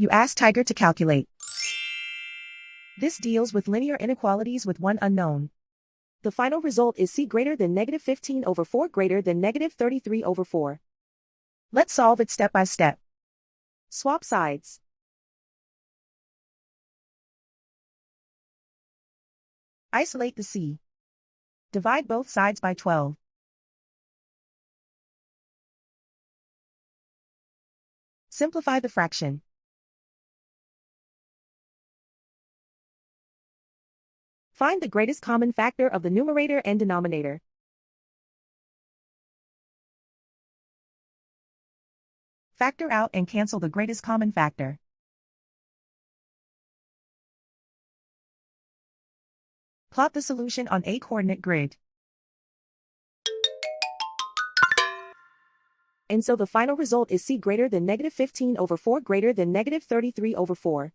You ask Tiger to calculate. This deals with linear inequalities with one unknown. The final result is c greater than negative 15 over 4 greater than negative 33 over 4. Let's solve it step by step. Swap sides. Isolate the c. Divide both sides by 12. Simplify the fraction. Find the greatest common factor of the numerator and denominator. Factor out and cancel the greatest common factor. Plot the solution on a coordinate grid. And so the final result is c greater than negative 15 over 4 greater than negative 33 over 4.